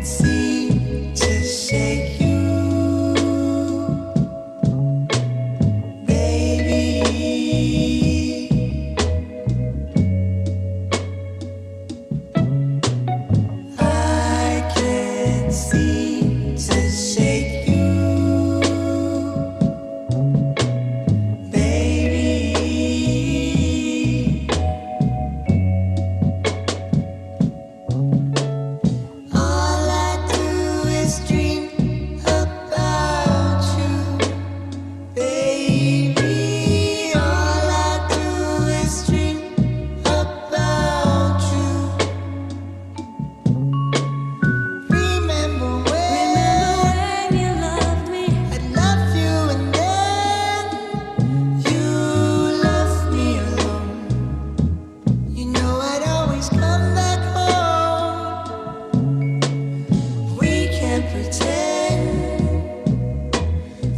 seem to shake you, baby. I can't seem to shake you, baby. All I do is dream about you, baby. All I do is dream about you. Remember when you loved me? I loved you, and then you left me alone. You know I'd always come back home. We can't pretend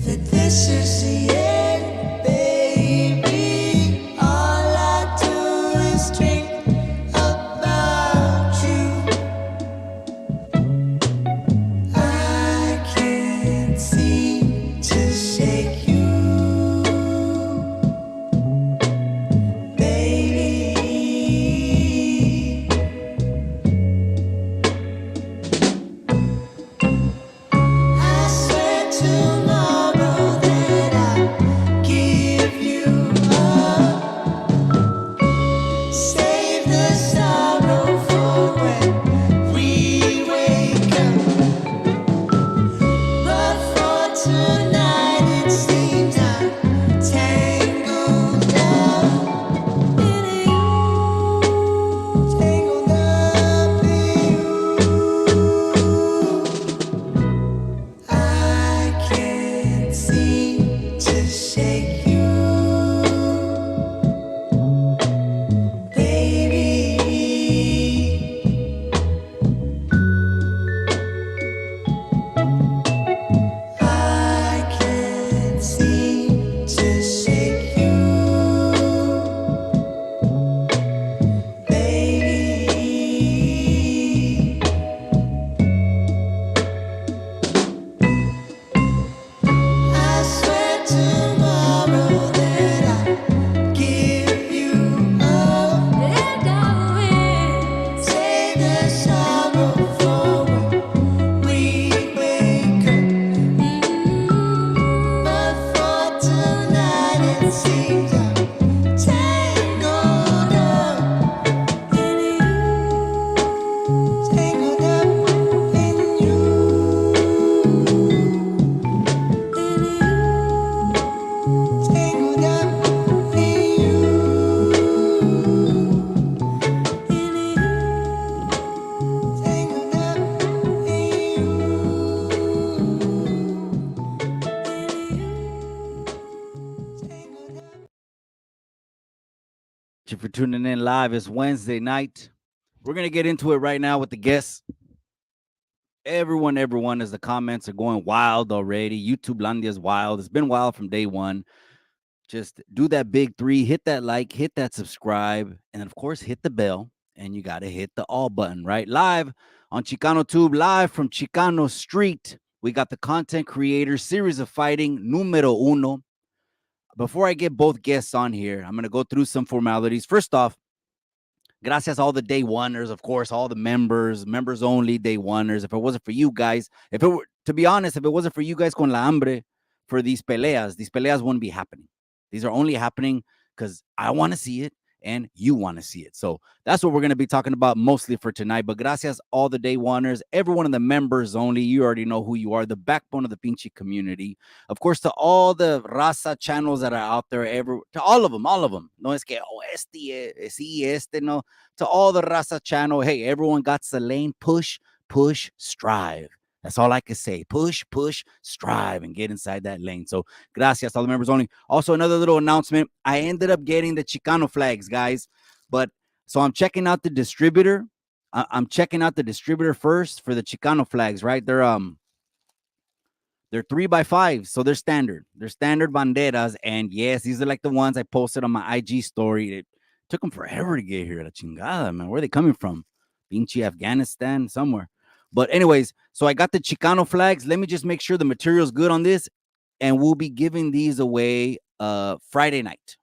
that this is the end, baby. All I do is dream about you. I can't seem to shake you, baby. I swear tomorrow that I'll give you up. Save the sorrow for when we wake up. But for tonight it seems I'm tangled up in you, tangled up in you. I can't seem to shake you, baby. I can't seem to shake you, baby. I swear tomorrow that I'll give you up, and I will save the sorrow for when we wake up. But for tonight it seems I'm tangled up in you, tangled up in you, tangled up in you, tangled up Thank you for tuning in live. It's Wednesday night. We're going to get into it right now with the guests. Everyone, as the comments are going wild already. YouTube Landia is wild. It's been wild from day one. Just do that big three, hit that like, hit that subscribe, and of course, hit the bell. And you got to hit the all button, right? Live on Chicano Tube, live from Chicano Street. We got the content creator series of fighting numero uno. Before I get both guests on here, I'm going to go through some formalities. First off, gracias all the day oneers, of course, all the members only day oneers. If it wasn't for you guys, if it were, to be honest, if it wasn't for you guys con la hambre for these peleas wouldn't be happening. These are only happening because I want to see it and you want to see it. So that's what we're going to be talking about mostly for tonight. But gracias all the day oneers, everyone in the members only, you already know who you are, the backbone of the Pinche community. Of course, to all the raza channels that are out there, to all of them. No es que, oh, sí, no. To all the raza channel, hey, everyone got the lane, push, strive. That's all I can say. Push, strive, and get inside that lane. So, gracias, all the members only. Also, another little announcement. I ended up getting the Chicano flags, guys. But, so I'm checking out the distributor. I'm checking out the distributor first for the Chicano flags, right? They're 3x5, so they're standard. They're standard banderas. And yes, these are like the ones I posted on my IG story. It took them forever to get here. La chingada, man. Where are they coming from? Pinche Afghanistan, somewhere. But anyways, so I got the Chicano flags. Let me just make sure the material's good on this, and we'll be giving these away Friday night.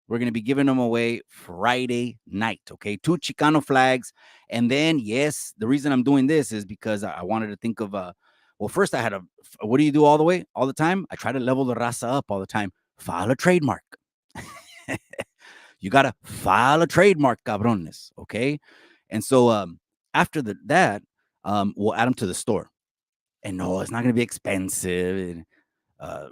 We're going to be giving them away Friday night. Okay. 2 Chicano flags. And then, yes, the reason I'm doing this is because I wanted to think of, well, first I had what do you do all the time? I try to level the raza up all the time. File a trademark. You got to file a trademark, cabrones. Okay. And so after that, we'll add them to the store. And no, it's not going to be expensive. Uh,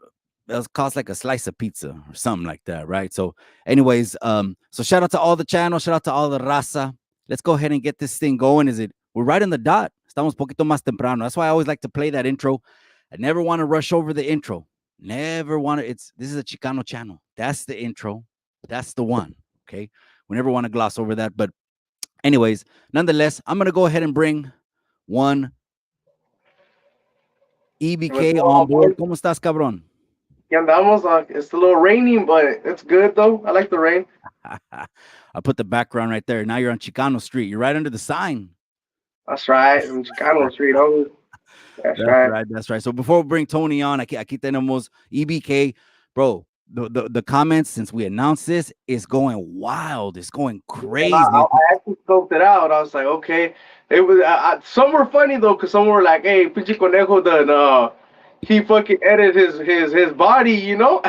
it'll cost like a slice of pizza or something like that, right? So, anyways, so shout out to all the channels, shout out to all the raza. Let's go ahead and get this thing going. We're right on the dot? Estamos poquito más temprano. That's why I always like to play that intro. I never want to rush over the intro. Never want to. This is a Chicano channel. That's the intro. That's the one. Okay. We never want to gloss over that. But, anyways, nonetheless, I'm gonna go ahead and bring one What's EBK going on on, board. boys? ¿Cómo estás, cabrón? Yeah, andamos. It's a little raining, but it's good though. I like the rain. I put the background right there. Now you're on Chicano Street. You're right under the sign. That's right. I'm Chicano Street, homie. That's That's right. right. That's right. So before we bring Tony on, aquí tenemos EBK. Bro, the comments since we announced this is going wild. It's going And I, I crazy. I actually scoped it out. I was like, okay. It was. Some were funny though, cause some were like, "Hey, pinche conejo done. He fucking edited his body, you know."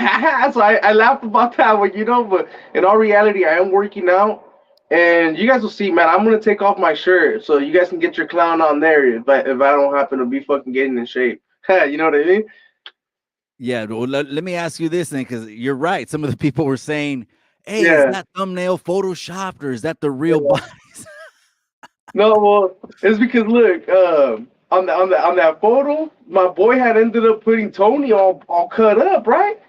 So I laughed about that one, you know. But in all reality, I am working out, and you guys will see, man. I'm gonna take off my shirt so you guys can get your clown on there. If I don't happen to be fucking getting in shape, you know what I mean? Yeah, well, let me ask you this thing, because you're right. Some of the people were saying, hey, is Yeah. that thumbnail photoshopped or is that the real Yeah. bodies? No, well, it's because look, on that photo, my boy had ended up putting Tony all cut up, right?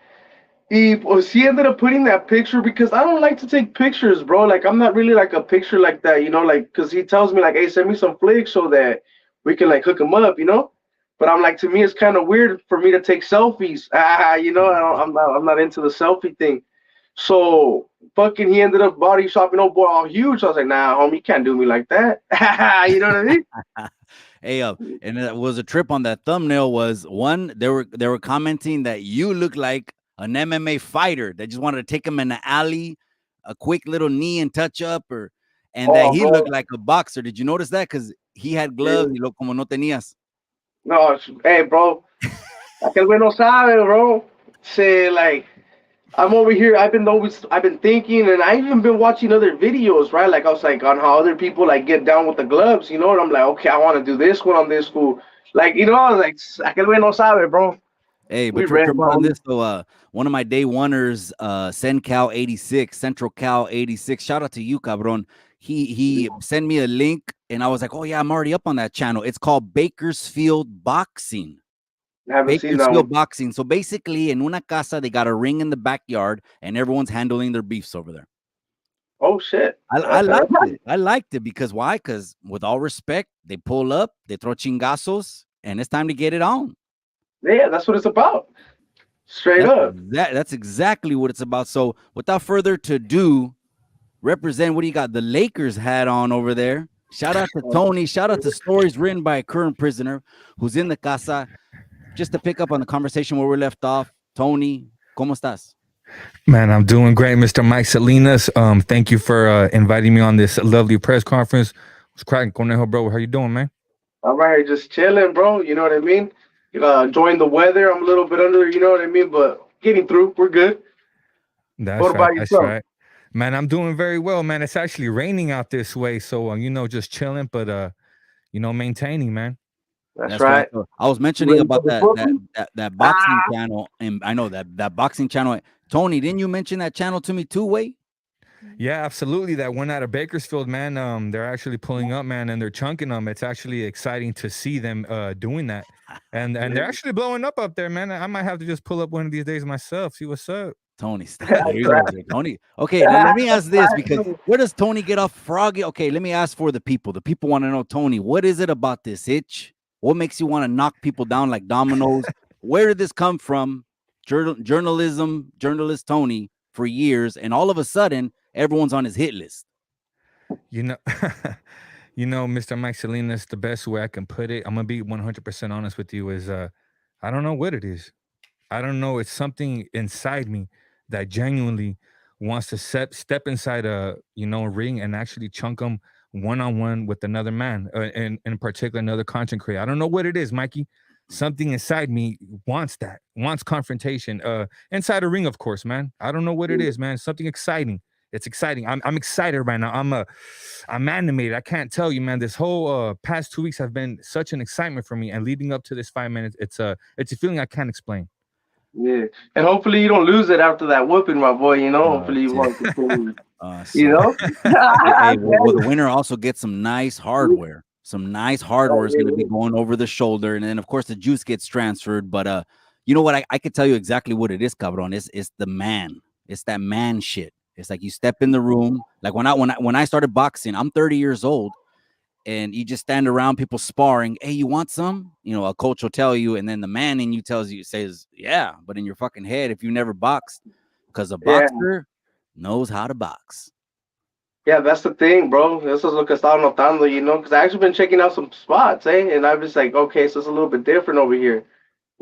He ended up putting that picture because I don't like to take pictures, bro. Like I'm not really like a picture like that, you know, like because he tells me like, hey, send me some flicks so that we can like hook him up, you know. But I'm like, to me, it's kind of weird for me to take selfies. You know, I'm not into the selfie thing. So fucking, he ended up body shopping. Oh boy, all huge. I was like, nah, homie, you can't do me like that. You know what I mean? Hey, and it was a trip on that thumbnail. Was one, they were commenting that you look like an MMA fighter that just wanted to take him in the alley, a quick little knee and touch up, and that Oh, he bro. looked like a boxer. Did you notice that? Because he had gloves, Yeah. y lo como no tenías. No, hey, bro. Aquel güey no sabe, bro. Say like, I'm over here. I've been thinking, and I even been watching other videos, right? Like I was like on how other people like get down with the gloves, you know. And I'm like, okay, I want to do this one on this fool. Like, you know, I was like, aquel güey no sabe, bro. Hey, We but ready, triple on homie. this. So, one of my day oneers, Cal 86, Central Cal 86. Shout out to you, cabron. He sent me a link, and I was like, oh yeah, I'm already up on that channel. It's called Bakersfield Boxing. I haven't seen that Bakersfield one. Boxing. So basically, in una casa, they got a ring in the backyard, and everyone's handling their beefs over there. Oh shit. I liked it. I liked it because why? Because with all respect, they pull up, they throw chingazos, and it's time to get it on. Yeah, that's what it's about. Straight up. That's exactly what it's about. So without further to do, represent what do you got? The Lakers hat on over there. Shout out to Tony. Shout out to stories written by a current prisoner who's in the casa. Just to pick up on the conversation where we left off, Tony, ¿cómo estás? Man, I'm doing great, Mr. Mike Salinas. Thank you for inviting me on this lovely press conference. What's cracking, Conejo, bro? How you doing, man? I'm right here just chilling, bro. You know what I mean? Enjoying the weather. I'm a little bit under, you know what I mean? But getting through. We're good. What That's right. about That's yourself? right. Man, I'm doing very well, man. It's actually raining out this way, so just chilling, but maintaining, man. That's That's right. right. So I was You mentioning ready for about the that that Brooklyn? that, that boxing Ah, channel, and I know that boxing channel. Tony, didn't you mention that channel to me too? Way? Yeah, absolutely. That one out of Bakersfield, man. They're actually pulling up, man, and they're chunking them. It's actually exciting to see them doing that, and they're actually blowing up there, man. I might have to just pull up one of these days myself. See what's up. Tony, stop. There that's you right. go. Tony. Okay, let That's me ask this because right. where does Tony get off froggy? Okay, let me ask for the people. The people want to know, Tony, what is it about this itch? What makes you want to knock people down like dominoes? Where did this come from? Journalist Tony for years, and all of a sudden, everyone's on his hit list. You know, Mr. Mike Salinas, the best way I can put it, I'm gonna be 100% honest with you, is I don't know what it is. I don't know. It's something inside me that genuinely wants to step inside a ring and actually chunk them one on one with another man, and in particular another content creator. I don't know what it is, Mikey. Something inside me wants confrontation. Inside a ring, of course, man. I don't know what it is, man. Something exciting. It's exciting. I'm excited right now. I'm animated. I can't tell you, man. This whole past 2 weeks have been such an excitement for me, and leading up to this 5 minutes, it's a feeling I can't explain. Yeah, and hopefully you don't lose it after that whooping, my boy. Hopefully you Shit. want to continue. So, hey, well, Yeah. the winner also gets some nice hardware. Some nice hardware is going to be going over the shoulder, and then of course the juice gets transferred. But you know what? I could tell you exactly what it is, cabron. It's the man. It's that man shit. It's like you step in the room. Like when I started boxing, I'm 30 years old, and you just stand around people sparring. Hey, you want some? A coach will tell you, and then the man in you says, yeah. But in your fucking head, if you never boxed, because a Yeah. boxer knows how to box. Yeah, that's the thing, bro. This is lo que estaba notando, because I actually been checking out some spots, and I'm just like, okay, so it's a little bit different over here,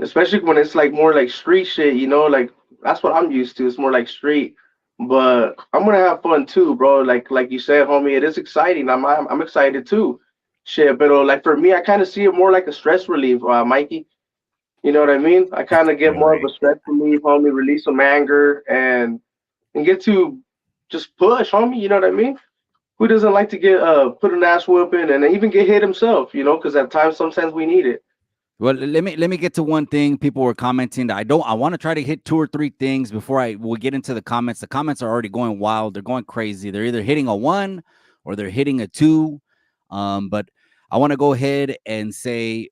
especially when it's like more like street shit, like that's what I'm used to. It's more like street, but I'm gonna have fun too, bro. Like you said, homie, it is exciting. I'm excited too. Shit, but like for me, I kind of see it more like a stress relief, Mikey. You know what I mean? I kind of get more of Right. a stress relief, homie, release some anger and get to just push, homie. You know what I mean? Who doesn't like to get put an ass whooping and even get hit himself? Because at times sometimes we need it. Well, let me get to one thing. People were commenting that I want to try to hit 2 or 3 things before we'll get into the comments. The comments are already going wild. They're going crazy. They're either hitting a 1 or they're hitting a 2. But I want to go ahead and say,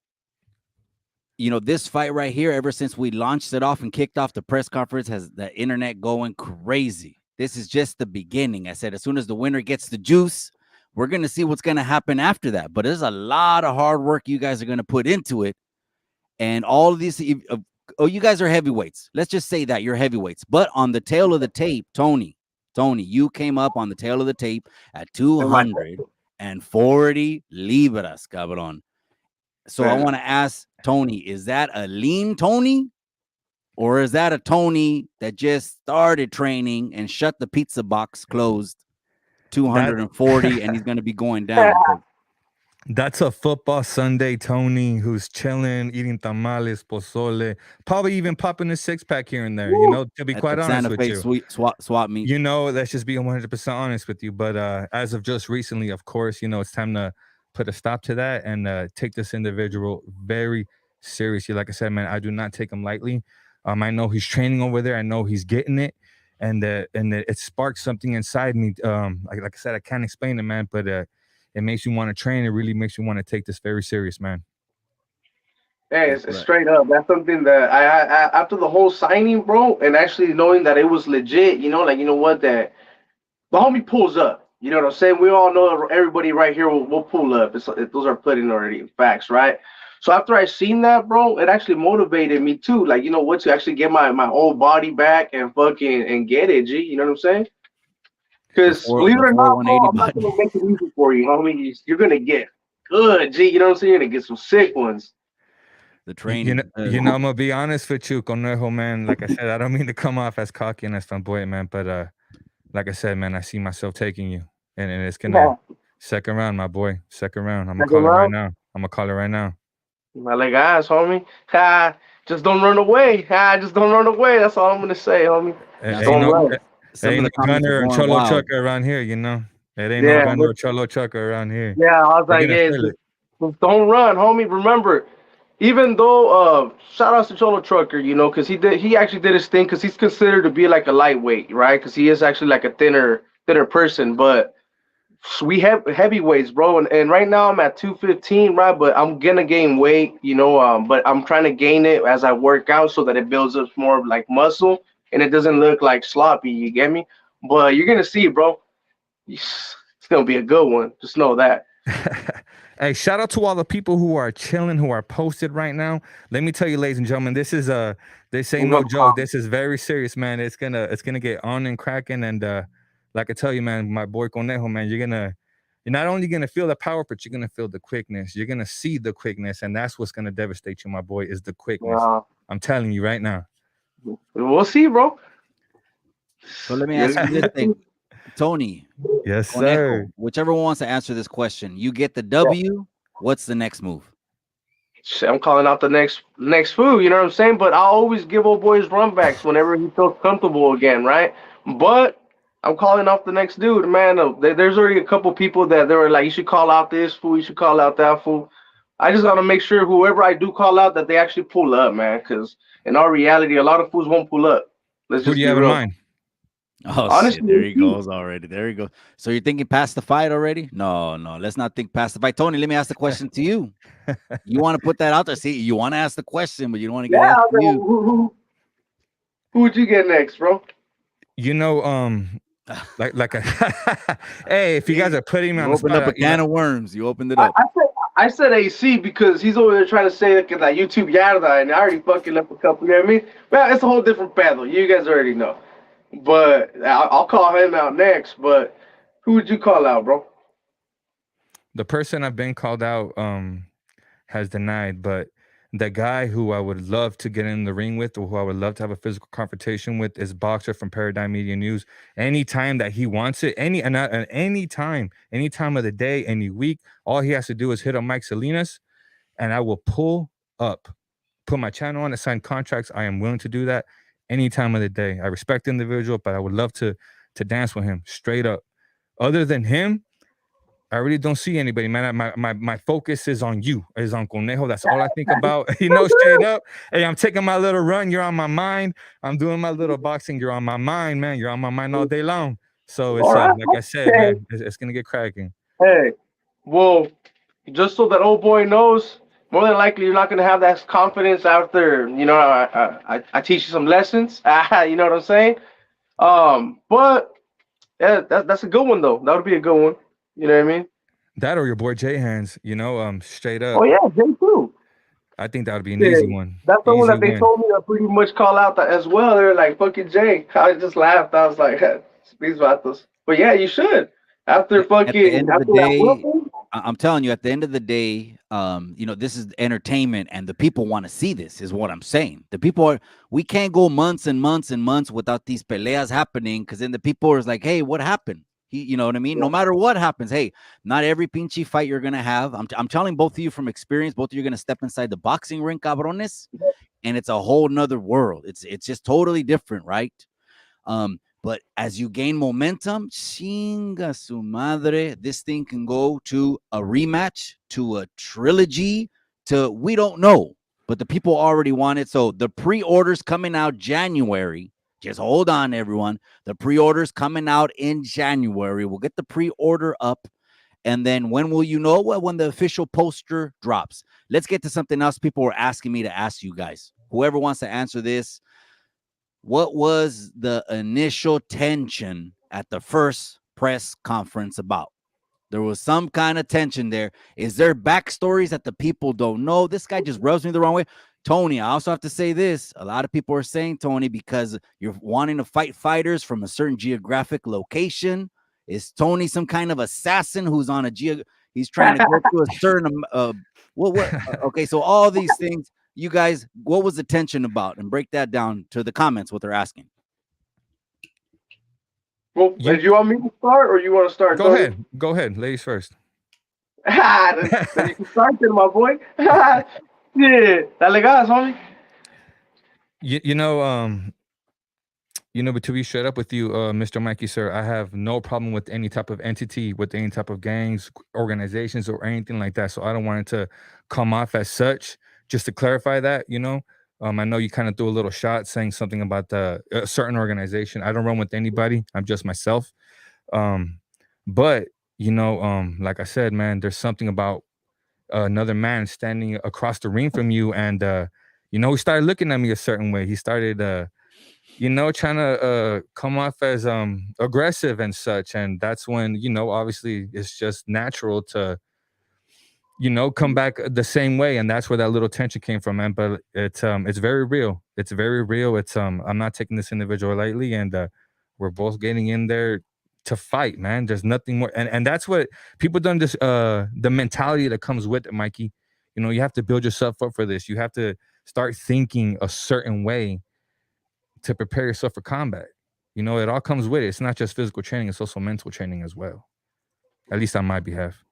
this fight right here, ever since we launched it off and kicked off the press conference, has the internet going crazy. This is just the beginning. I said, as soon as the winner gets the juice, we're going to see what's going to happen after that. But there's a lot of hard work you guys are going to put into it. And all of these, you guys are heavyweights. Let's just say that you're heavyweights. But on the tail of the tape, Tony, you came up on the tail of the tape at 240 libras, cabron. So I want to ask Tony, is that a lean Tony? Or is that a Tony that just started training and shut the pizza box closed 240 and he's going to be going down? That's a football Sunday Tony who's chilling, eating tamales, pozole, probably even popping a 6-pack here and there. To be quite honest with you, sweet swap meet. Let's just be 100% honest with you. But as of just recently, of course, it's time to put a stop to that and take this individual very seriously. Like I said, man, I do not take him lightly. I know he's training over there. I know he's getting it, and it sparks something inside me. Like I said, I can't explain it, man, but it makes you want to train. It really makes you want to take this very serious, man. Hey, it's straight up. That's something that I after the whole signing, bro, and actually knowing that it was legit, like what, that the homie pulls up. You know what I'm saying? We all know everybody right here will pull up. Those are put in already facts, right? So after I seen that, bro, it actually motivated me too. Like, what, to actually get my old body back and fucking and get it, G. You know what I'm saying? Because believe it or not, bro, I'm not gonna make it easy for you, homie. You're gonna get good, G. You know what I'm saying? You're gonna get some sick ones. The training. I'm gonna be honest with you, Conejo, man. Like I said, I don't mean to come off as cocky and as fanboy, man, but like I said, man, I see myself taking you, and it's gonna second round, my boy, second round. I'm gonna call it right now. My leg ass, homie. Just don't run away. Just don't run away. That's all I'm gonna say, homie. Ain't no gunner or cholo chucker around here, It ain't no gunner or cholo chucker around here. Yeah, I was like, just don't run, homie. Remember, even though shout out to Cholo Trucker, because he actually did his thing, because he's considered to be like a lightweight, right? Because he is actually like a thinner person, but we have heavyweights, bro, and right now I'm at 215, right? But I'm gonna gain weight, but I'm trying to gain it as I work out so that it builds up more of like muscle and it doesn't look like sloppy. You get me? But you're gonna see, bro. It's gonna be a good one. Just know that. Hey, shout out to all the people who are chilling, who are posted right now. Let me tell you, ladies and gentlemen, this ain't no joke. This is very serious, man. It's gonna get on and cracking, and like I tell you, man, my boy Conejo, man, You're not only gonna feel the power, but you're gonna feel the quickness. You're gonna see the quickness, and that's what's gonna devastate you, my boy. Is the quickness. Uh, I'm telling you right now. we'll see, bro. So let me ask you this thing, Tony, Yes, sir. Conejo, whichever one wants to answer this question, you get the W. What's the next move? Shit, I'm calling out the next food, you know what I'm saying? But I always give old boys runbacks whenever he feels comfortable again, right? But I'm calling off the next dude, man. There's already a couple people that they were like, you should call out this fool, you should call out that fool. I just gotta make sure whoever I do call out that they actually pull up, man. Because in our reality, a lot of fools won't pull up. Let's Who just do you be have in real. mind? Oh Honestly, shit! There he it's you. goes already. There he goes. So you're thinking past the fight already? No, no. Let's not think past the fight. Tony, let me ask the question to you. You want to put that out there? See, you want to ask the question, but you don't want to get Yeah, asked to bro. you. Who would you get next, bro? You know, like a hey, if you guys are putting me You on the opened up a spot, can of worms. You opened it I, up. I said AC because he's over there trying to say that YouTube yarda, and I already fucking up a couple. You know what I mean? Well, it's a whole different battle. You guys already know. But I'll call him out next. But who would you call out, bro? the person I've been called out has denied, but the guy who I would love to get in the ring with, or who I would love to have a physical confrontation with, is Boxer from Paradigm Media News. Anytime that he wants it, any time of the day, any week, all he has to do is hit up Mike Salinas, and I will pull up, put my channel on, and sign contracts. I am willing to do that any time of the day. I respect the individual, but I would love to dance with him straight up. Other than him, I really don't see anybody, man. My focus is on you, is on Conejo. That's all I think about. Straight up. Hey, I'm taking my little run. You're on my mind. I'm doing my little boxing. You're on my mind, man. You're on my mind all day long. So it's All right. like I said, Hey, man, it's gonna get cracking. hey. Well, just so that old boy knows, more than likely you're not gonna have that confidence after. I teach you some lessons. You know what I'm saying? But yeah, that's a good one though. That would be a good one. You know what I mean? That or your boy J Hands, straight Oh up. yeah, Jay too. I think that would be an Yeah, easy one. that's the one Easy that they win. told me to pretty much call out as well. They're like, fucking Jay. I just laughed. I was like, these vatos. But yeah, you should. After At the fucking, end of the after that day, whooping. I'm telling you, at the end of the day, this is entertainment, and the people want to see this. Is what I'm saying. The people are. We can't go months and months and months without these peleas happening, because then the people are like, "Hey, what happened?" You know what I mean? No matter what happens, hey, not every pinchy fight you're gonna have. I'm telling both of you from experience. Both of you are gonna step inside the boxing ring, cabrones, and it's a whole nother world. It's just totally different, right? But as you gain momentum, chinga su madre, this thing can go to a rematch, to a trilogy, to we don't know, but the people already want it. So the pre-orders coming out January. Just hold on, everyone. The pre-orders coming out in January. We'll get the pre-order up. And then when will you know? Well, when the official poster drops. Let's get to something else people were asking me to ask you guys. Whoever wants to answer this, what was the initial tension at the first press conference about? There was some kind of tension there. Is there backstories that the people don't know? This guy just rubs me the wrong way. Tony, I also have to say this. A lot of people are saying, Tony, because you're wanting to fight fighters from a certain geographic location. Is Tony some kind of assassin who's on he's trying to go to a certain okay, so all these things, you guys, what was the tension about? And break that down to the comments, what they're asking. Well, do You you want me to start or you want to start, Tony? go ahead, ladies first. then you can start then, my boy. Yeah, dale gas, homie. But to be straight up with you, Mr. Mikey, sir, I have no problem with any type of entity, with any type of gangs, organizations, or anything like that. So I don't want it to come off as such. Just to clarify that, I know you kind of threw a little shot saying something about a certain organization. I don't run with anybody. I'm just myself. But like I said, man, there's something about another man standing across the ring from you, and he started looking at me a certain way. He started trying to come off as aggressive and such. And that's when, obviously it's just natural to, come back the same way. And that's where that little tension came from, man. But it's very real. It's very real. I'm not taking this individual lightly, and we're both getting in there to fight, man. There's nothing more, and that's what people don't just the mentality that comes with it, Mikey. You know, you have to build yourself up for this. You have to start thinking a certain way to prepare yourself for combat. You know, it all comes with it. It's not just physical training; it's also mental training as well. At least on my behalf.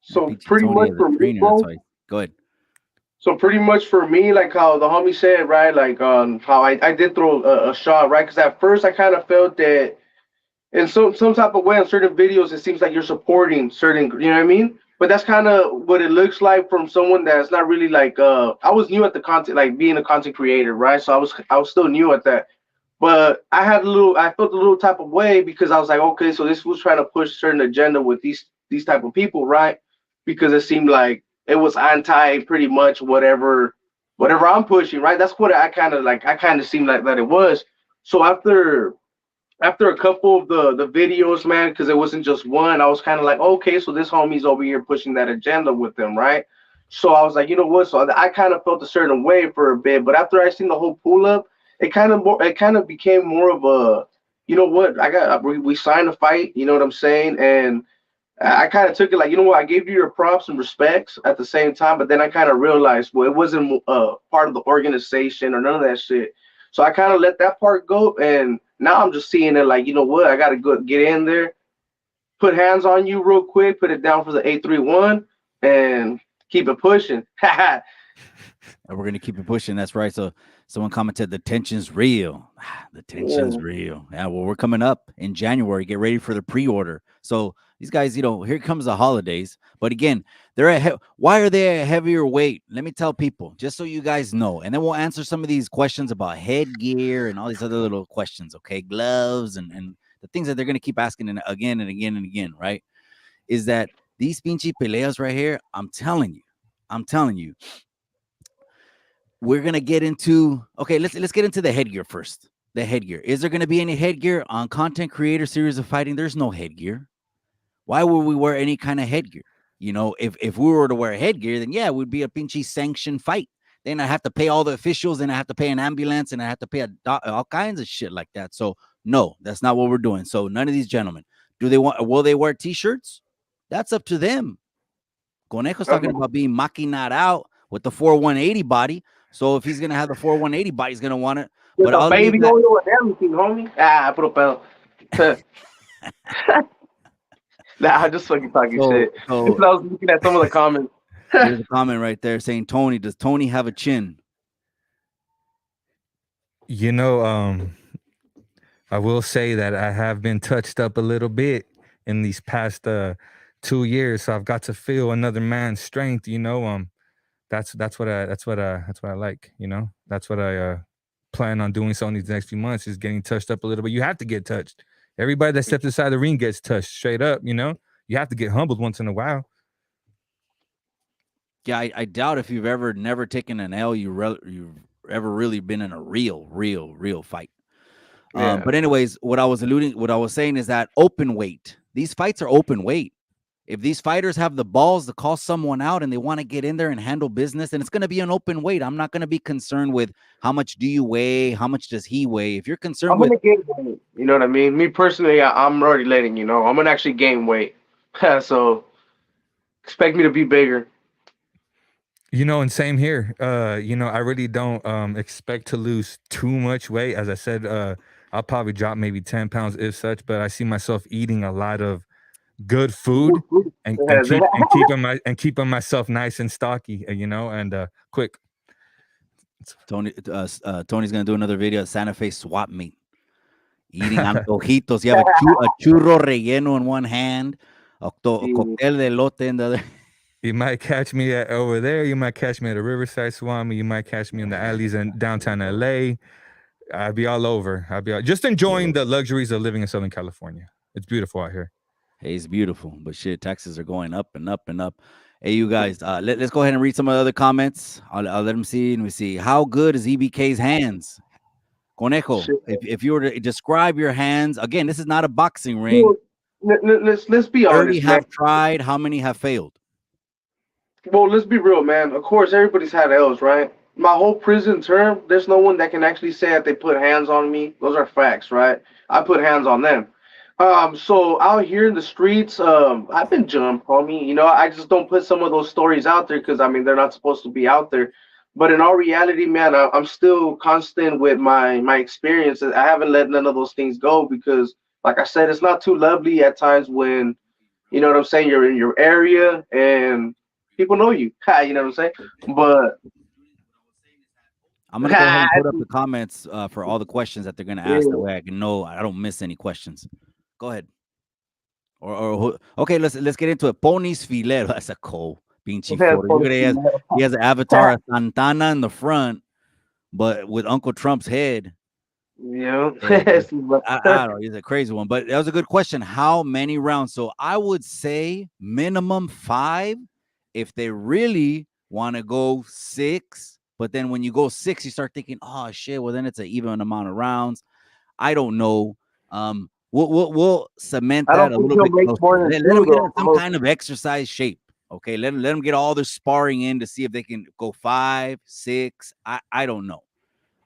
So PT pretty Tony much as a for me, trainer. That's bro. why. Go ahead. So pretty much for me, like how the homie said, right? Like how I did throw a shot, right? Because at first I kind of felt that in some type of way on certain videos, it seems like you're supporting certain, you know what I mean? But that's kind of what it looks like from someone that's not really like. I was new at the content, like being a content creator, right? So I was still new at that. But I felt a little type of way because I was like, okay, so this was trying to push certain agenda with these type of people, right? Because it seemed like it was anti pretty much whatever I'm pushing, right? That's what I kind of seemed like that it was. So after a couple of the videos, man, because it wasn't just one, I was kind of like, okay, so this homie's over here pushing that agenda with them, right? So I was like, you know what? So I kind of felt a certain way for a bit, but after I seen the whole pull up, it kind of became more of a, you know what? We signed a fight, you know what I'm saying? And I kind of took it like, you know what? I gave you your props and respects at the same time, but then I kind of realized, well, it wasn't part of the organization or none of that shit. So I kind of let that part go, and now I'm just seeing it like, you know what? I got to go get in there, put hands on you real quick, put it down for the 831, and keep it pushing. And we're gonna keep it pushing. That's right. So someone commented the tension's real. The tension's Yeah. real. Yeah, well, we're coming up in January. Get ready for the pre-order. So these guys, here comes the holidays. But again, why are they a heavier weight? Let me tell people, just so you guys know. And then we'll answer some of these questions about headgear and all these other little questions, okay? Gloves and the things that they're gonna keep asking again and again and again, right? Is that these pinche peleas right here? I'm telling you, we're gonna get into let's get into the headgear first. The headgear. Is there gonna be any headgear on content creator series of fighting? There's no headgear. Why would we wear any kind of headgear? If we were to wear headgear, then yeah, it would be a pinchy sanctioned fight. Then I have to pay all the officials, and I have to pay an ambulance, and I have to pay all kinds of shit like that. So no, that's not what we're doing. So none of these gentlemen will they wear t-shirts? That's up to them. Conejo's talking about being maquinado out with the 4180 body. So if he's gonna have the 4180 body, he's gonna want it. With But a I'll leave baby that. oil and everything, homie. Puro pedo. Nah, I'm just fucking talking shit. So Because I was looking at some of the comments. there's a comment right there saying, Tony, does Tony have a chin? You know, I will say that I have been touched up a little bit in these past 2 years, so I've got to feel another man's strength. You know, that's what I like. You know, that's what I plan on doing. So in these next few months is getting touched up a little bit. You have to get touched. Everybody that steps inside the ring gets touched straight up. You know, you have to get humbled once in a while. Yeah, I doubt if you've ever never taken an L, you've ever really been in a real fight. Yeah. But anyways, what I was saying is that open weight. These fights are open weight. If these fighters have the balls to call someone out and they want to get in there and handle business, then it's going to be an open weight. I'm not going to be concerned with how much do you weigh, how much does he weigh. If you're concerned I'm with, gonna gain weight. You know what I mean? Me personally, I'm already letting you know. I'm gonna actually gain weight. So expect me to be bigger. You know, and same here. You know, I really don't expect to lose too much weight. As I said, I'll probably drop maybe 10 pounds if such, but I see myself eating a lot of good food and keeping myself nice and stocky, you know, and quick. Tony's gonna do another video of Santa Fe swap meet, eating antojitos. You have a churro relleno in one hand, a cocktail de elote in the other. You might catch me over there. You might catch me at a Riverside Swami. You might catch me in the alleys in downtown LA. I'd be all over. Just enjoying the luxuries of living in Southern California. It's beautiful out here. Hey, it's beautiful, but shit, taxes are going up and up and up. Hey, you guys, let's go ahead and read some of the other comments. I'll let them see, and we see how good is EBK's hands. Conejo, if you were to describe your hands, again, this is not a boxing ring. Let's be 30 honest. have Man. tried. How many have failed? Well, let's be real, man. Of course, everybody's had L's, right? My whole prison term, there's no one that can actually say that they put hands on me. Those are facts, right? I put hands on them. So out here in the streets, I've been jumped, homie. You know, I just don't put some of those stories out there because I mean they're not supposed to be out there. But in all reality, man, I'm still constant with my experiences. I haven't let none of those things go because, like I said, it's not too lovely at times when you know what I'm saying. You're in your area and people know you. You know what I'm saying? But I'm gonna go ahead and put up the comments for all the questions that they're gonna ask. That way I can know I don't miss any questions. Go ahead. Okay, let's get into it. Ponies Filero. That's a cool pinche photo. Look at he has an avatar of Santana in the front, but with Uncle Trump's head. yeah. I don't know. He's a crazy one, but that was a good question. How many rounds? So I would say minimum 5 if they really want to go 6. But then when you go 6, you start thinking, oh shit, well then it's an even amount of rounds. I don't know. We'll cement I that don't a think little he'll bit make closer. more than Let them two get in some though. kind of exercise shape. Okay, let them get all their sparring in to see if they can go 5, 6. I don't know.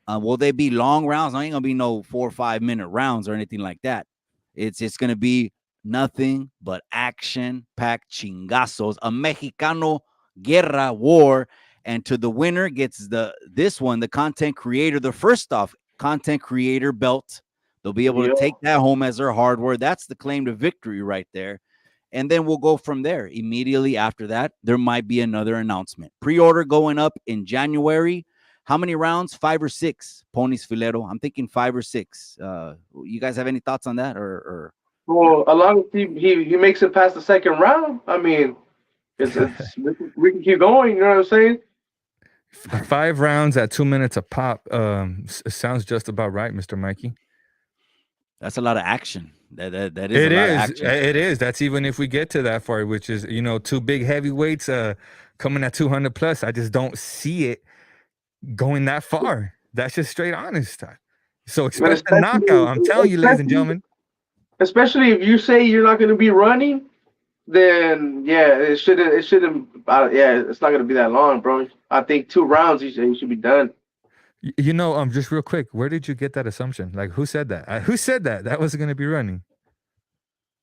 Will they be long rounds? I ain't gonna be no 4 or 5 minute rounds or anything like that. It's gonna be nothing but action packed chingazos, a Mexicano guerra war, and to the winner gets the content creator, the first off content creator belt. They'll be able to Yeah. take that home as their hardware. That's the claim to victory right there. And then we'll go from there. Immediately after that, there might be another announcement. Pre-order going up in January. How many rounds? 5 or 6, Ponies Filero. I'm thinking 5 or 6. You guys have any thoughts on that? Or Well, as long as he makes it past the second round, I mean, it's we can keep going. You know what I'm saying? 5 rounds at 2 minutes a pop. Sounds just about right, Mr. Mikey. that's a lot of action. That is a lot of action. It is. That's even if we get to that far, which is 2 big heavyweights coming at 200 plus. I just don't see it going that far. That's just straight honest. So And expect a knockout. I'm telling you, ladies and gentlemen. especially if you say you're not going to be running, then yeah, it shouldn't. Yeah, it's not going to be that long, bro. I think 2 rounds, you should be done. Just real quick, where did you get that assumption? Like, who said that? Who said that? That was going to be running.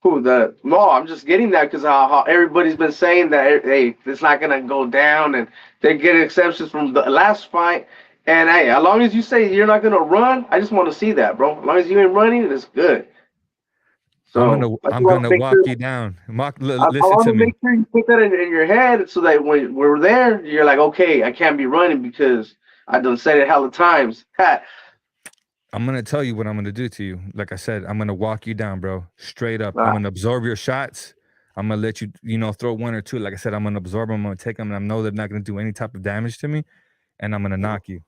Who the? No, I'm just getting that because how everybody's been saying that hey, it's not gonna go down, and they're getting exceptions from the last fight. And hey, as long as you say you're not gonna run, I just want to see that, bro. As long as you ain't running, it's good. So I just I'm want gonna to make walk sure. you down. I Listen want to to me. make sure you put that in your head so that when we're there, you're like, okay, I can't be running because I done said it hella times. Ha. I'm gonna tell you what I'm gonna do to you. Like I said, I'm gonna walk you down, bro. Straight up. I'm Ah, gonna absorb your shots. I'm gonna let you, throw 1 or 2. Like I said, I'm gonna absorb them. I'm gonna take them, and I know they're not gonna do any type of damage to me. And I'm gonna knock you.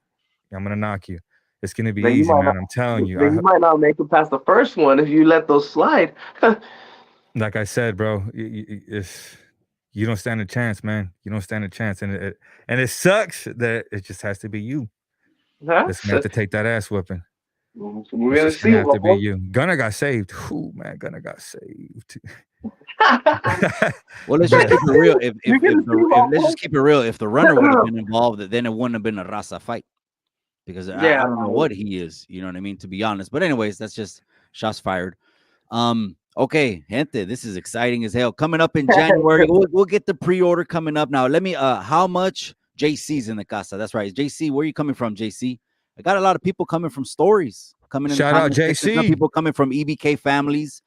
I'm gonna knock you. It's gonna be then you easy, might not. man. I'm telling you. Then you might not make it past the first one if you let those slide. Like I said, bro, you don't stand a chance, man. You don't stand a chance, and it sucks that it just has to be you that's gonna have to take that ass whipping. We're It's gonna just see, gonna have my to be boy. you. Gunner got saved. Whew, man, Gunner got saved. Well, let's just But keep it real. You're gonna see, my Let's boy. just keep it real. If the runner would have been involved, then it wouldn't have been a Raza fight because I Yeah, don't know what he is. You know what I mean? To be honest. But anyways, that's just shots fired. Okay, gente, this is exciting as hell. Coming up in January, we'll get the pre-order coming up now. Let me how much JC's in the casa? That's right. JC, where are you coming from, JC? I got a lot of people coming from stories, coming in the shout out comment section. Some JC. people coming from EBK families.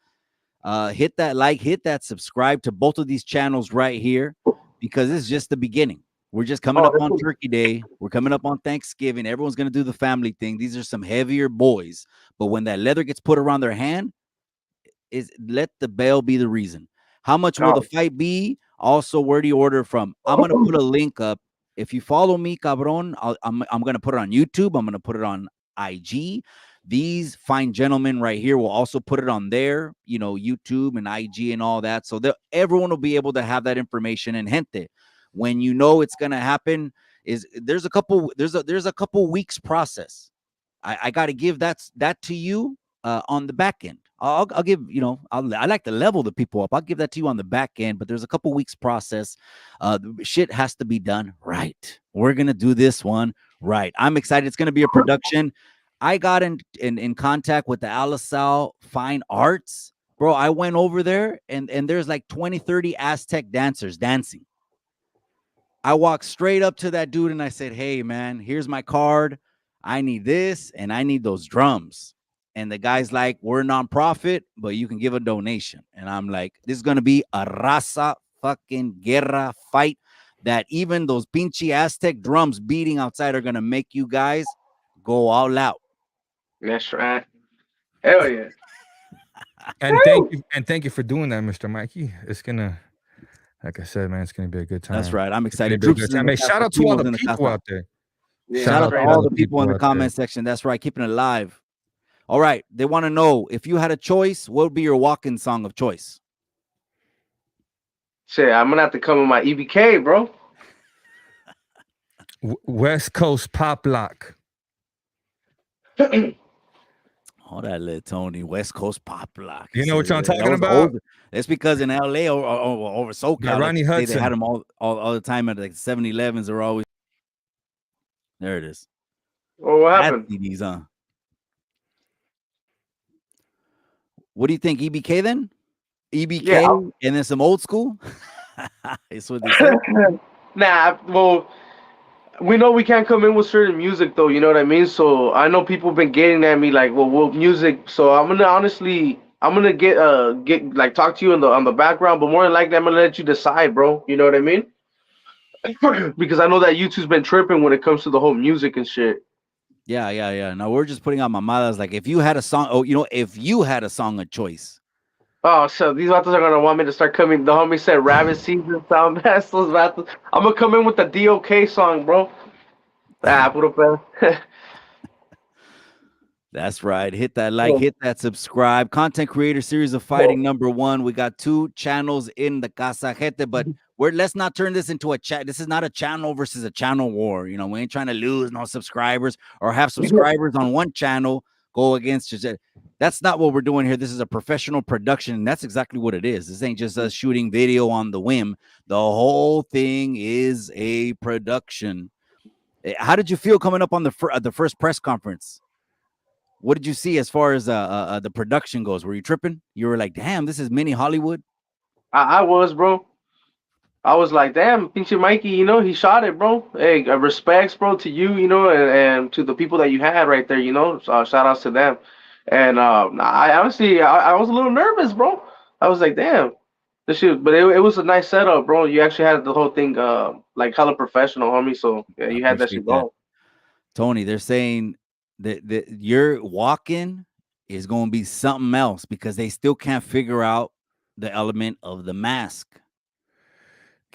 Hit that like, hit that subscribe to both of these channels right here because it's just the beginning. We're just coming up on Turkey Day. We're coming up on Thanksgiving. Everyone's going to do the family thing. These are some heavier boys. But when that leather gets put around their hand, is let the bell be the reason. How much will the fight be? Also, where do you order from? I'm going to put a link up. If you follow me, cabron, I'm going to put it on YouTube. I'm going to put it on IG. These fine gentlemen right here will also put it on their, YouTube and IG and all that. So that everyone will be able to have that information. And gente, when you know it's gonna happen, there's a couple weeks process. I got to give that to you on the back end. I'll give, I like to level the people up. I'll give that to you on the back end, but there's a couple weeks process. Shit has to be done right. We're going to do this one right. I'm excited. It's going to be a production. I got in contact with the Alisal Fine Arts. Bro, I went over there and there's like 20, 30 Aztec dancers dancing. I walked straight up to that dude and I said, "Hey, man, here's my card. I need this and I need those drums." And the guy's like, "We're a nonprofit, but you can give a donation." And I'm like, "This is going to be a raza fucking guerra fight that even those pinchy Aztec drums beating outside are going to make you guys go all out." That's right. Hell yeah. And Woo! thank you for doing that, Mr. Mikey. It's gonna, like I said, man, it's gonna be a good That's time. right. I'm It's gonna excited. be a Droops good is in time. the Hey, shout casa. out to all Primo's the in the people casa. out there. Yeah, Shout out to straight all up. the people in the out there. comment section. That's right. Keeping it live. All right. They want to know if you had a choice, what would be your walk-in song of choice? Shit, I'm gonna have to come with my EBK, bro. West Coast pop lock. Oh, that little Tony, West Coast pop lock. You know what y'all That talking was about? old. That's because in LA or over By SoCal, like Ronnie they Hudson. had them all the time at like 7-Elevens. They're always there. It is. Well, what Bad happened? CDs, huh? What do you think, EBK then? EBK Yeah. and then some old school. That's what they say. Nah, well, we know we can't come in with certain music though, you know what I mean? So I know people been getting at me like, well, what music? So I'm gonna honestly, I'm gonna get like talk to you on the background, but more than likely I'm gonna let you decide, bro. You know what I mean? Because I know that YouTube's been tripping when it comes to the whole music and shit. Yeah. No, we're just putting out mamadas. Like if you had a song, if you had a song of choice. Oh, so these vatos are gonna want me to start coming. The homie said Rabbit Season Sound Vessels vatos. I'm gonna come in with the DOK song, bro. Ah, puro pedo. That's right. Hit that like, hit that subscribe. Content Creator Series of Fighting #1. We got 2 channels in the Casa Gente, but let's not turn this into a chat. This is not a channel versus a channel war. You know, we ain't trying to lose no subscribers or have subscribers on one channel go against just. That's not what we're doing here. This is a professional production, and that's exactly what it is. This ain't just us shooting video on the whim. The whole thing is a production. How did you feel coming up on the first press conference? What did you see as far as the production goes? Were you tripping? You were like, damn, this is mini Hollywood. I was, bro. I was like, damn, pinche Mikey, you know, he shot it, bro. Hey, respects, bro, to you, you know, and to the people that you had right there, you know. Shout outs to them. And I honestly, I was a little nervous, bro. I was like, damn, this shit. But it was a nice setup, bro. You actually had the whole thing, like hella professional, homie. So yeah, I you had that shit appreciate that. going. Tony, they're saying that your walk-in is going to be something else because they still can't figure out the element of the mask.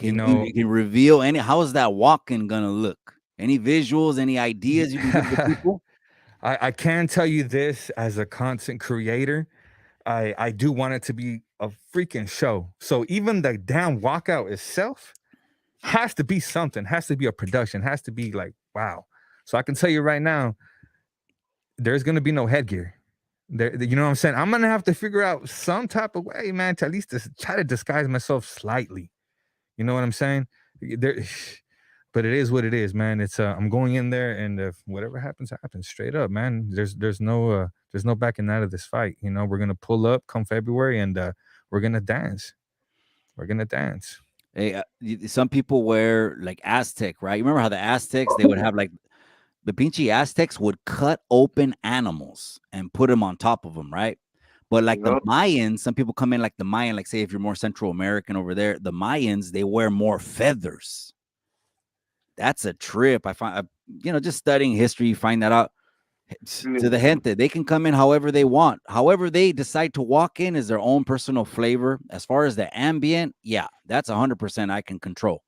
You Can know, you can reveal how is that walk-in gonna look? Any visuals, any ideas you can give the people? I can tell you this as a content creator. I do want it to be a freaking show. So even the damn walkout itself has to be something, has to be a production, has to be like, wow. So I can tell you right now, there's gonna be no headgear. There, you know what I'm saying? I'm gonna have to figure out some type of way, man, to at least try to disguise myself slightly. You know what I'm saying? There, but it is what it is, man. It's I'm going in there, and if whatever happens, happens. Straight up, man. There's no backing out of this fight. You know, we're gonna pull up come February, and we're gonna dance. We're gonna dance. Hey, some people wear like Aztec, right? You remember how the Aztecs they would have like the pinchy Aztecs would cut open animals and put them on top of them, right? But like You the know? Mayans, some people come in like the Mayan, like say if you're more Central American over there, the Mayans they wear more feathers. That's a trip. I find, just studying history, you find that out. To the gente, they can come in however they want. However they decide to walk in is their own personal flavor. As far as the ambient, yeah, that's 100% I can control.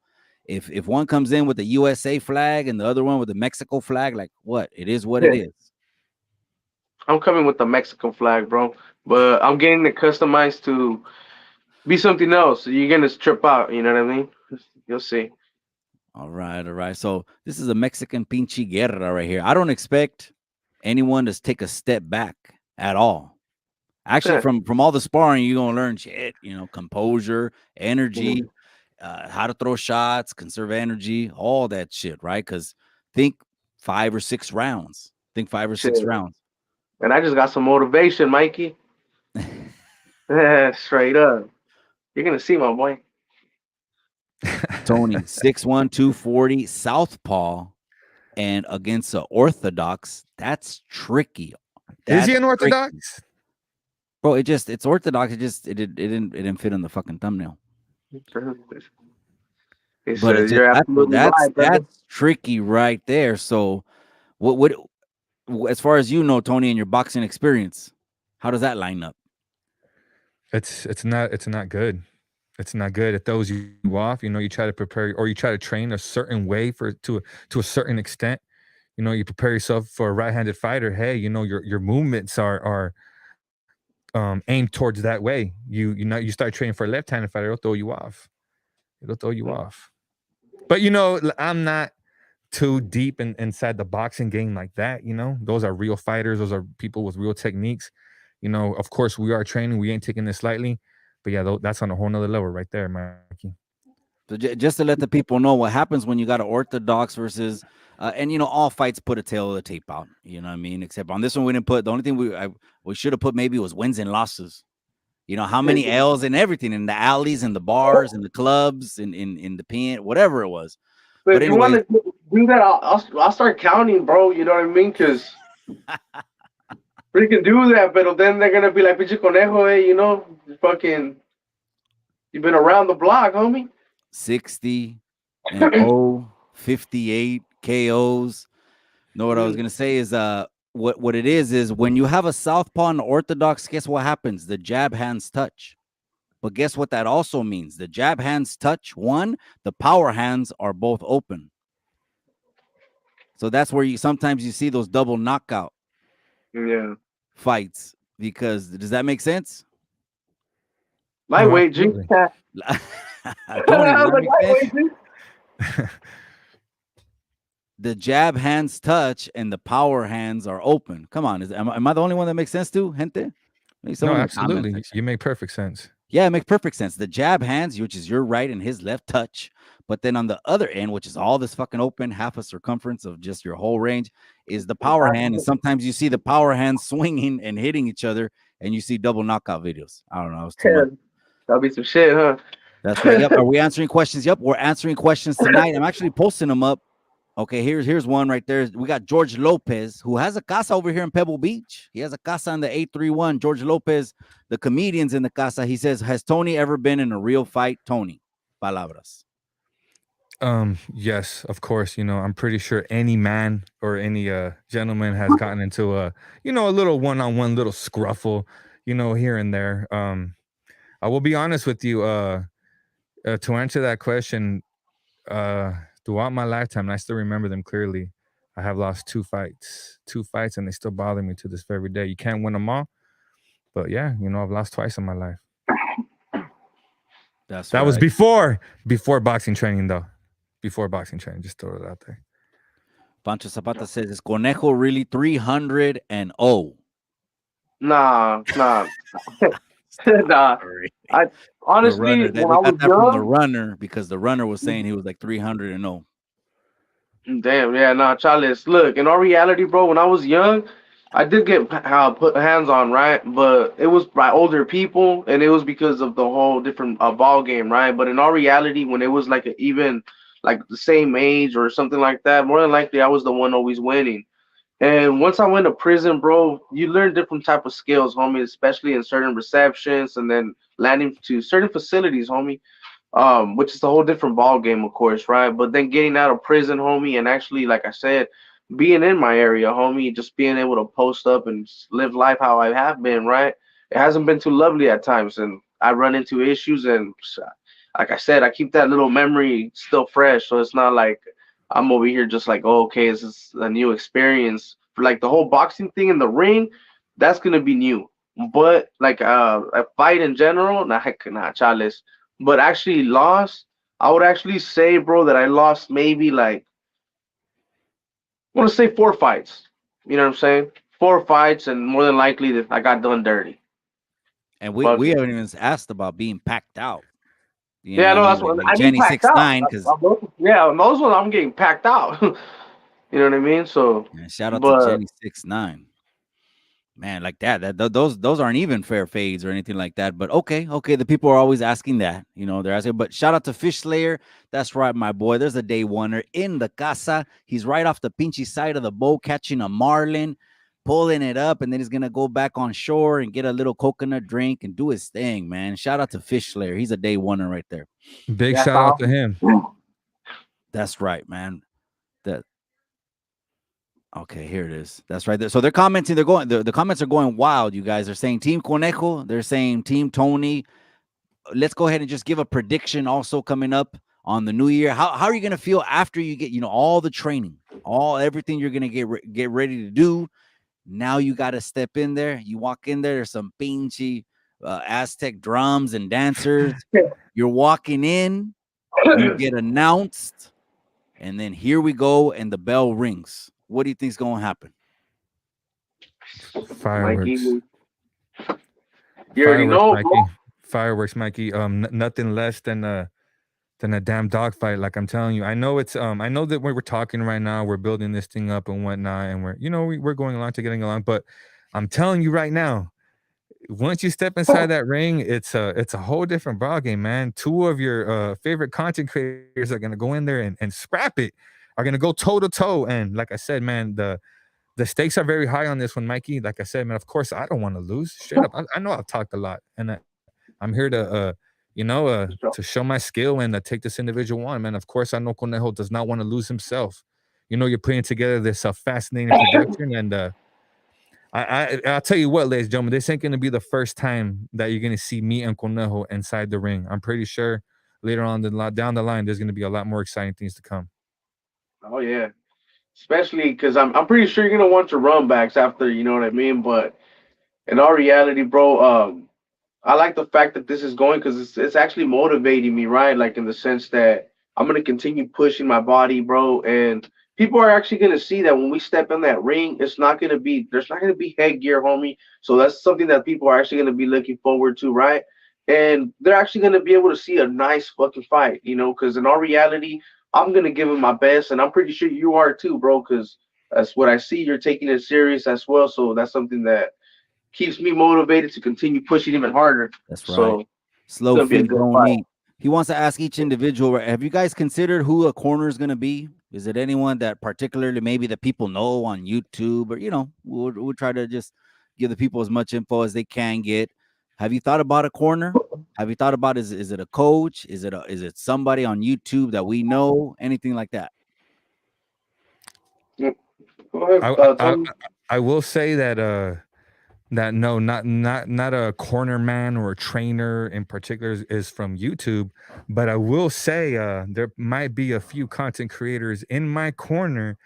If one comes in with the USA flag and the other one with the Mexico flag, like what? It is what it is. I'm coming with the Mexican flag, bro. But I'm getting it customized to be something else. So you're gonna trip out. You know what I mean? You'll see. All right. So this is a Mexican pinche guerra right here. I don't expect anyone to take a step back at all. Actually, Yeah. from all the sparring, you're gonna learn shit, composure, energy, how to throw shots, conserve energy, all that shit, right? Because think 5 or 6 rounds. Think 5 or 6 Shit. rounds. And I just got some motivation, Mikey. Yeah, straight up. You're gonna see my boy. Tony, 6'1", 240, southpaw, and against an orthodox, that's tricky. Is he That's an tricky. orthodox? Bro, it's orthodox. It didn't fit on the fucking thumbnail. He But it's says just you're absolutely right, brother. that's tricky right there. So what as far as you know, Tony, and your boxing experience, how does that line up? It's not good. It's not good. It throws you off. You try to prepare or you try to train a certain way to a certain extent. You prepare yourself for a right-handed fighter. Hey, your movements are aimed towards that way. You start training for a left-handed fighter, it'll throw you off. It'll throw you off. But I'm not too deep inside the boxing game like that. Those are real fighters. Those are people with real techniques. Of course, we are training. We ain't taking this lightly. But yeah, that's on a whole nother level right there, Mikey. So just to let the people know what happens when you got an orthodox versus, and all fights put a tail of the tape out. You know what I mean? Except on this one, we didn't put. The only thing we should have put maybe was wins and losses. How many L's and everything in the alleys and the bars and the clubs and in the pen, whatever it was. But But if you want anyway, to do that, I'll start counting, bro. You know what I mean? Because we can do that, but then they're gonna be like, "Pinche conejo, hey, fucking, you've been around the block, homie." 60 and 0, 58 KOs. No, what I was gonna say is what it is when you have a southpaw and orthodox, guess what happens? The jab hands touch. But guess what that also means? The jab hands touch. One, the power hands are both open. So that's where sometimes you see those double knockout Yeah. fights. Because does that make sense? Lightweight, G. absolutely. Tony, does I'm that like, make lightweight, sense? G. The jab hands touch and the power hands are open. Come on, am I the only one that makes sense to, gente? Maybe No, someone in the comment absolutely. section. You make perfect sense. Yeah, it makes perfect sense. The jab hands, which is your right and his left touch, but then on the other end, which is all this fucking open, half a circumference of just your whole range, is the power hand. And sometimes you see the power hands swinging and hitting each other, and you see double knockout videos. I don't know. It's too much. That'll be some shit, huh? That's right. Yep. Are we answering questions? Yep. We're answering questions tonight. I'm actually posting them up. Okay, here's one right there. We got George Lopez, who has a casa over here in Pebble Beach. He has a casa on the 831. George Lopez, the comedian's in the casa. He says, has Tony ever been in a real fight? Tony, palabras. Yes, of course. I'm pretty sure any man or any gentleman has gotten into a little one-on-one little scruffle, here and there. I will be honest with you, to answer that question, throughout my lifetime, and I still remember them clearly, I have lost two fights, and they still bother me to this very day. You can't win them all, but yeah, I've lost twice in my life. That was before boxing training, though. Before boxing training, just throw it out there. Pancho Zapata says, is Conejo really 300 and 0? Nah. Nah. I honestly, We when I got was that from the young, runner because the runner was saying he was like 300 and 0. damn, yeah, nah, Charles. Look, in all reality, bro, when I was young, I did get put hands on, right? But it was by older people, and it was because of the whole different ball game, right? But in all reality, when it was like even like the same age or something like that, more than likely I was the one always winning. And once I went to prison, bro, you learn different type of skills, homie, especially in certain receptions and then landing to certain facilities, homie. Which is a whole different ball game, of course, right? But then getting out of prison, homie, and actually, like I said, being in my area, homie, just being able to post up and live life how I have been, right? It hasn't been too lovely at times, and I run into issues, and like I said, I keep that little memory still fresh, so it's not like I'm over here just like, oh, okay, this is a new experience. For like the whole boxing thing in the ring, that's gonna be new. But like a fight in general, nah, chales. But actually lost, I would actually say, bro, that I lost maybe like I want to say 4 fights. You know what I'm saying? 4 fights, and more than likely that I got done dirty. And Fuck we it. haven't even asked about being packed out. You know Yeah, what I no, mean? that's what Like I mean. Jenny Packed out. 6'9", because Yeah, on those ones I'm getting packed out. You know what I mean? So, shout out to but Jenny 6'9". Man, like those aren't even fair fades or anything like that. But okay, the people are always asking that. They're asking. But shout out to Fish Slayer. That's right, my boy. There's a day oneer in the casa. He's right off the pinchy side of the boat, catching a marlin, pulling it up, and then he's gonna go back on shore and get a little coconut drink and do his thing, man. Shout out to Fish Slayer. He's a day oneer right there. Big That's shout out to awesome. him. That's right, man. That Okay, here it is. That's right there. So they're commenting. The comments are going wild. You guys are saying Team Conejo. They're saying Team Tony. Let's go ahead and just give a prediction also coming up on the new year. How are you going to feel after you get, all the training, everything you're going to get ready to do? Now you got to step in there. You walk in there, there's some pinchy Aztec drums and dancers. You're walking in, you get announced, and then here we go, and the bell rings. What do you think's going to happen? Fireworks. Mikey, you already Fireworks, know, Mikey. bro. Fireworks, Mikey. Nothing less than a damn dogfight. Like I'm telling you, I know it's I know that we're talking right now, we're building this thing up and whatnot, and we're going along to getting along. But I'm telling you right now, once you step inside that ring, it's a whole different ball game, man. Two of your favorite content creators are gonna go in there and scrap it. Are gonna go toe to toe, and like I said, man, the stakes are very high on this one, Mikey. Like I said, man, of course I don't want to lose. Straight up, I know I've talked a lot, and I'm here to to show my skill and take this individual on, man. Of course, I know Conejo does not want to lose himself. You're putting together this fascinating production, and I'll tell you what, ladies and gentlemen, this ain't going to be the first time that you're going to see me and Conejo inside the ring. I'm pretty sure later on down the line, there's going to be a lot more exciting things to come. Oh yeah, especially because I'm pretty sure you're gonna want your run backs after. You know what I mean? But in all reality, bro, I like the fact that this is going because it's actually motivating me, right? Like in the sense that I'm gonna continue pushing my body, bro, and people are actually gonna see that when we step in that ring, there's not gonna be headgear, homie. So that's something that people are actually gonna be looking forward to, right? And they're actually gonna be able to see a nice fucking fight, because in all reality, I'm gonna give it my best, and I'm pretty sure you are too, bro, because that's what I see. You're taking it serious as well, so that's something that keeps me motivated to continue pushing even harder. That's right. So it's Slow gonna be a feed, good don't fight. eat. He wants to ask each individual, have you guys considered who a corner is going to be? Is it anyone that particularly maybe that people know on YouTube, or, we'll try to just give the people as much info as they can get. Have you thought about a corner? Have you thought about, is it a coach? Is it somebody on YouTube that we know? Anything like that? Mm, go ahead, I I, I, Tony. I will say that no, not a corner man or a trainer in particular is from YouTube, but I will say there might be a few content creators in my corner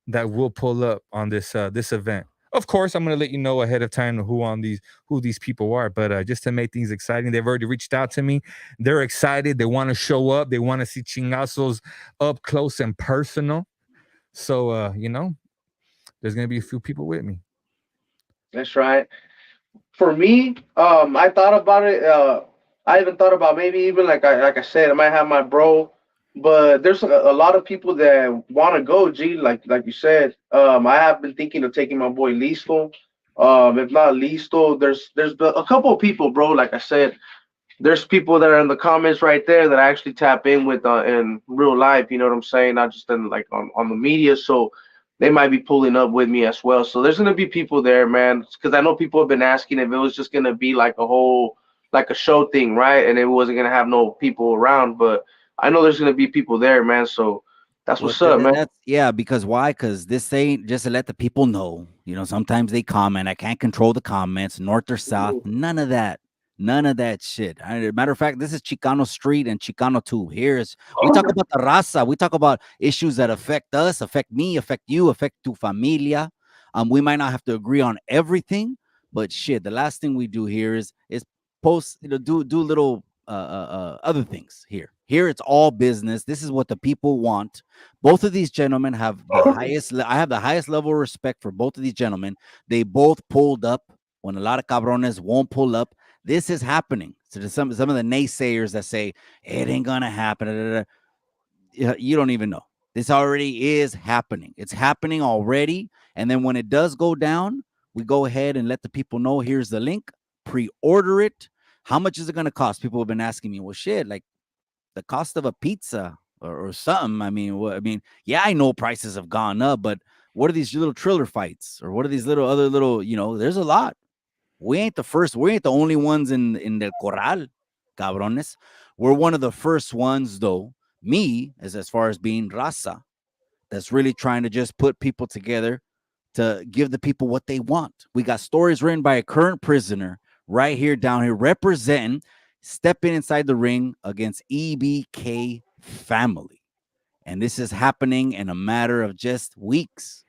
that will pull up on this event. Of course, I'm gonna let you know ahead of time who these people are, but just to make things exciting, they've already reached out to me. They're excited. They want to show up. They want to see chingazos up close and personal. So there's gonna be a few people with me. That's right. For me, I thought about it. I even thought about maybe even like I said, I might have my bro, but there's a lot of people that want to go. G, like you said, I have been thinking of taking my boy Listo. If not Listo, there's a couple of people, bro. Like I said, there's people that are in the comments right there that I actually tap in with in real life. You know what I'm saying? Not just in like on the media. So they might be pulling up with me as well. So there's gonna be people there, man. Because I know people have been asking if it was just gonna be like a whole like a show thing, right? And it wasn't gonna have no people around. But I know there's gonna be people there, man. So that's Well, what's up, man. that's yeah. Because why? Because this ain't just to let the people know. Sometimes they comment. I can't control the comments, north or south. None of that. None of that shit. Matter of fact, this is Chicano Street and Chicano 2. We talk about the raza. We talk about issues that affect us, affect me, affect you, affect tu familia. We might not have to agree on everything, but shit, the last thing we do here is post, do little other things here. Here it's all business. This is what the people want. Both of these gentlemen have the highest. I have the highest level of respect for both of these gentlemen. They both pulled up when a lot of cabrones won't pull up. This is happening. So to some of the naysayers that say it ain't gonna happen, you don't even know. This already is happening. It's happening already. And then when it does go down, we go ahead and let the people know here's the link, pre-order it. How much is it going to cost? People have been asking me, well, shit, like the cost of a pizza or something. I mean, I mean, yeah, I know prices have gone up, but what are these little trailer fights or what are these little other little, there's a lot. We ain't the first, we ain't the only ones in the corral, cabrones. We're one of the first ones, though. Me, as far as being raza, that's really trying to just put people together to give the people what they want. We got stories written by a current prisoner right here down here representing, stepping inside the ring against EBK family. And this is happening in a matter of just weeks.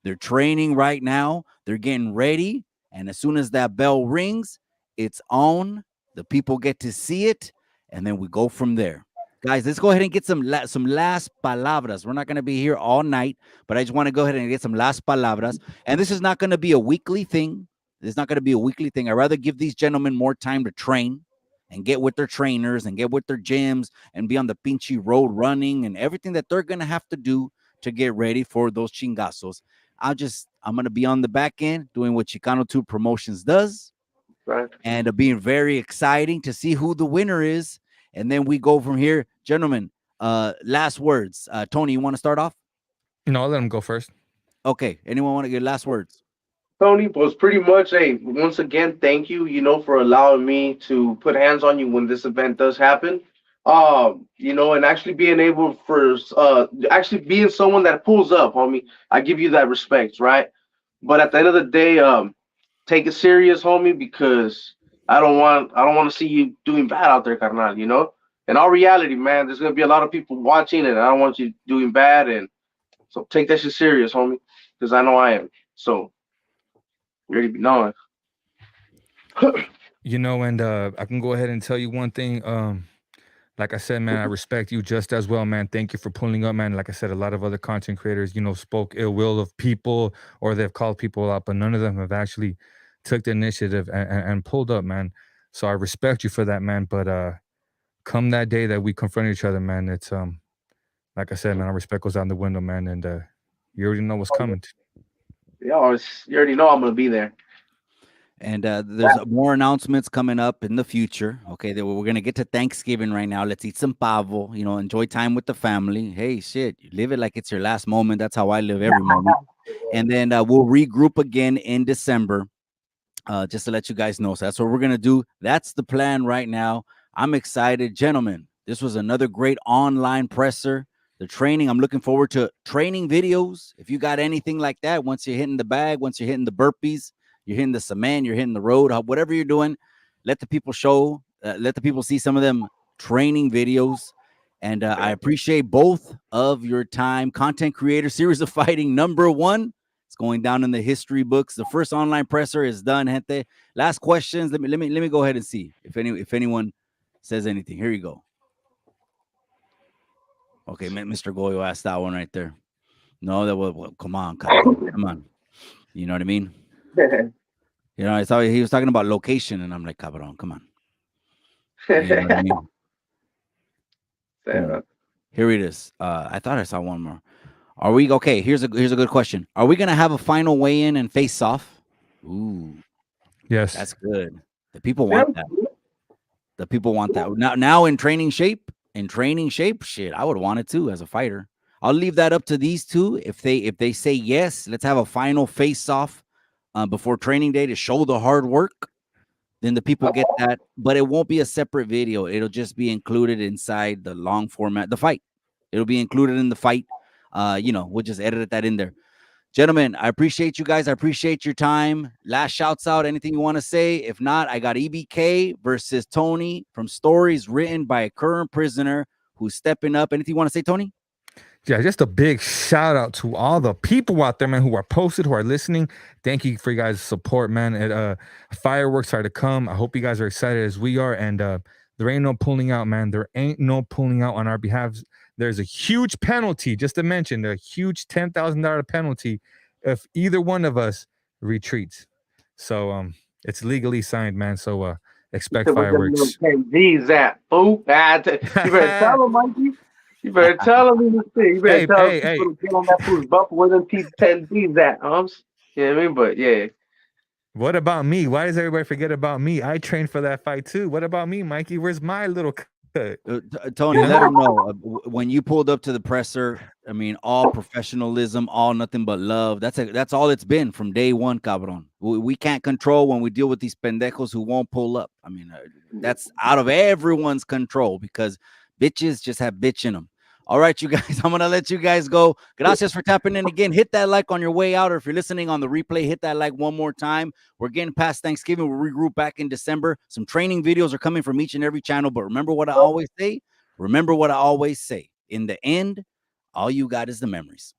They're training right now. They're getting ready. And as soon as that bell rings, it's on. The people get to see it. And then we go from there. Guys, let's go ahead and get some last palabras. We're not going to be here all night, but I just want to go ahead and get some last palabras. And this is not going to be a weekly thing. It's not going to be a weekly thing. I'd rather give these gentlemen more time to train and get with their trainers and get with their gyms and be on the pinchy road running and everything that they're going to have to do to get ready for those chingazos. I'm going to be on the back end doing what Chicano 2 Promotions does. Right. And being very exciting to see who the winner is. And then we go from here. Gentlemen, last words. Tony, you want to start off? No, I'll let him go first. Okay. Anyone want to get last words? Tony was pretty much, hey, once again, thank you, for allowing me to put hands on you when this event does happen. And actually being able for actually being someone that pulls up, homie. I give you that respect, right? But at the end of the day, take it serious, homie, because I don't want to see you doing bad out there, carnal. In all reality, man, there's gonna be a lot of people watching, and I don't want you doing bad, and so take that shit serious, homie, because I know I am. So you already be knowing. And I can go ahead and tell you one thing. Like I said, man, I respect you just as well, man. Thank you for pulling up, man. Like I said, a lot of other content creators, spoke ill will of people or they've called people out, but none of them have actually took the initiative and pulled up, man. So I respect you for that, man. But come that day that we confront each other, man, it's like I said, man, our respect goes out the window, man, and you already know what's coming. Yeah, you already know I'm gonna be there. And there's more announcements coming up in the future. Okay, we're gonna get to Thanksgiving right now. Let's eat some pavo. Enjoy time with the family. Hey, shit, you live it like it's your last moment. That's how I live every moment. And then we'll regroup again in December, just to let you guys know. So that's what we're gonna do. That's the plan right now. I'm excited, gentlemen. This was another great online presser. The training. I'm looking forward to training videos. If you got anything like that, once you're hitting the bag, once you're hitting the burpees. You're hitting the cement, you're hitting the road, whatever you're doing, let the people let the people see some of them training videos. And I appreciate both of your time. Content creator, Series of Fighting #1. It's going down in the history books. The first online presser is done, gente. Last questions. Let me go ahead and see if anyone says anything. Here you go. Okay, Mr. Goyo asked that one right there. No, that was come on. You know what I mean? I thought he was talking about location, and I'm like, cabron, come on. You know what I mean? Here it is. I thought I saw one more. Are we okay? Here's a good question. Are we gonna have a final weigh-in and face-off? Ooh, yes, that's good. The people want that. The people want that. Now in training shape, shit, I would want it too as a fighter. I'll leave that up to these two. If they say yes, let's have a final face-off before training day to show the hard work. Then the people get that, but it won't be a separate video. It'll just be included inside the long format, the fight. It'll be included in the fight. We'll just edit that in there. Gentlemen, I appreciate you guys. I appreciate your time. Last shouts out. Anything you want to say? If not, I got EBK versus Tony from stories written by a current prisoner who's stepping up. Anything you want to say, Tony? Yeah, just a big shout out to all the people out there, man, who are posted, who are listening. Thank you for you guys' support, man. Fireworks are to come. I hope you guys are excited as we are. And there ain't no pulling out, man. There ain't no pulling out on our behalf. There's a huge penalty, just to mention, a huge $10,000 penalty if either one of us retreats. So it's legally signed, man. So expect fireworks. G's that fool. You better tell him, Mikey. You better tell him this thing. You better tell him to get on that fool's bumper where them 10 G's at, You know what I mean? But yeah. What about me? Why does everybody forget about me? I trained for that fight too. What about me, Mikey? Where's my little cut? Tony, let them know when you pulled up to the presser. I mean, all professionalism, all nothing but love. That's all it's been from day one, cabron. We can't control when we deal with these pendejos who won't pull up. I mean, that's out of everyone's control because bitches just have bitch in them. All right, you guys, I'm going to let you guys go. Gracias for tapping in again. Hit that like on your way out, or if you're listening on the replay, hit that like one more time. We're getting past Thanksgiving. We'll regroup back in December. Some training videos are coming from each and every channel, but remember what I always say. Remember what I always say. In the end, all you got is the memories.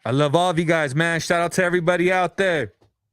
I love all of you guys, man. Shout out to everybody out there.